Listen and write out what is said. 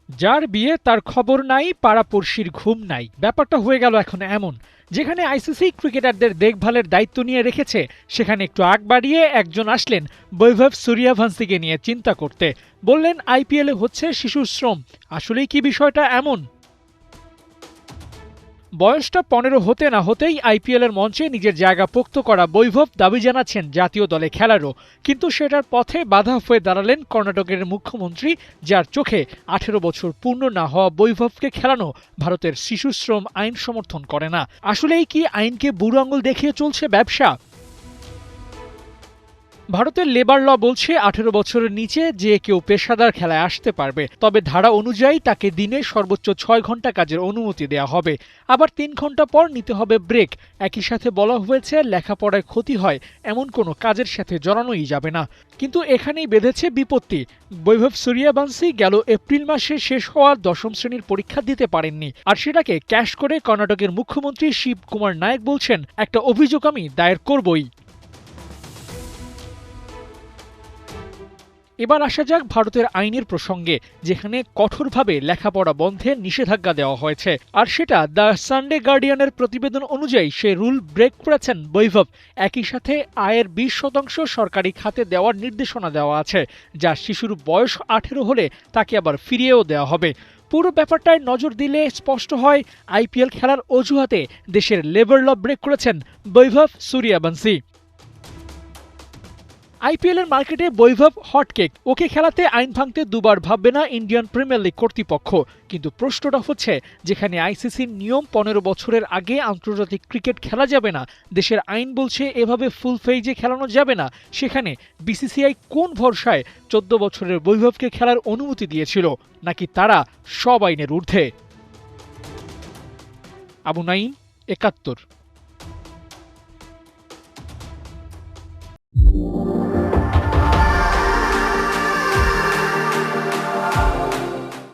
যার বিয়ে তার খবর নাই, পাড়াপড়শির ঘুম নাই, ব্যাপারটা হয়ে গেল এখন এমন। যেখানে আইসিসি ক্রিকেটারদের দেখভালের দায়িত্ব নিয়ে রেখেছে, সেখানে একটু আগ বাড়িয়ে একজন আসলেন বৈভব সূর্যবংশীকে নিয়ে চিন্তা করতে। বললেন আইপিএলে হচ্ছে শিশু শ্রম। আসলেই কি বিষয়টা এমন? বয়সটা ১৫ হতে না হতেই আইপিএলের মঞ্চে নিজের জায়গা পোক্ত করা বৈভব দাবি জানাচ্ছেন জাতীয় দলে খেলারও। কিন্তু সেটার পথে বাধা হয়ে দাঁড়ালেন কর্ণাটকের মুখ্যমন্ত্রী, যার চোখে ১৮ বছর পূর্ণ না হওয়া বৈভবকে খেলানো ভারতের শিশু শ্রম আইন সমর্থন করে না। আসলেই কি আইনকে বুড়ো আঙুল দেখিয়ে চলছে ব্যবসা? ভারতের লেবার ল বলছে ১৮ বছরের নিচে যে কেউ পেশাদার খেলায় আসতে পারবে, তবে ধারা অনুযায়ী তাকে দিনে সর্বোচ্চ ৬ ঘন্টা কাজের অনুমতি দেওয়া হবে। আবার ৩ ঘন্টা পর নিতে হবে ব্রেক। একই সাথে বলা হয়েছে লেখাপড়ায় ক্ষতি হয় এমন কোনো কাজের সাথে জড়ানোই যাবে না। কিন্তু এখানেই বেঁধেছে বিপত্তি। বৈভব সূর্যবংশী গেল এপ্রিল মাসে শেষ হওয়া ১০ম শ্রেণীর পরীক্ষা দিতে পারেননি, আর সেটাকে ক্যাশ করে কর্ণাটকের মুখ্যমন্ত্রী শিব কুমার নায়েক বলছেন, একটা অভিযোগ আমি দায়ের করবই। এবার আসা যাক ভারতের আইনের প্রসঙ্গে, যেখানে কঠোরভাবে লেখাপড়া বন্ধে নিষেধাজ্ঞা দেওয়া হয়েছে। আর সেটা দ্য সানডে গার্ডিয়ানের প্রতিবেদন অনুযায়ী সে রুল ব্রেক করেছেন বৈভব। একই সাথে আয়ের ২০% সরকারি খাতে দেওয়ার নির্দেশনা দেওয়া আছে, যা শিশুর বয়স ১৮ হলে তাকে আবার ফিরিয়েও দেওয়া হবে। পুরো ব্যাপারটায় নজর দিলে স্পষ্ট হয় আইপিএল খেলার অজুহাতে দেশের লেবার ল ব্রেক করেছেন বৈভব সূর্যবংশী। আইপিএল এর মার্কেটে বৈভব হটকেক। ওকে খেলাতে আইন ভাঙতে দুবার ভাববে না ইন্ডিয়ান প্রিমিয়ার লিগ কর্তৃপক্ষ। কিন্তু প্রশ্নটা হচ্ছে, যেখানে আইসিসির নিয়ম ১৫ বছরের আগে আন্তর্জাতিক ক্রিকেট খেলা যাবে না, দেশের আইন বলছে এভাবে ফুল ফেইজে খেলানো যাবে না, সেখানে বিসিসিআই কোন ভরসায় ১৪ বছরের বৈভবকে খেলার অনুমতি দিয়েছিল? নাকি তারা সব আইনের ঊর্ধ্বে? আবু নাঈম, ৭১।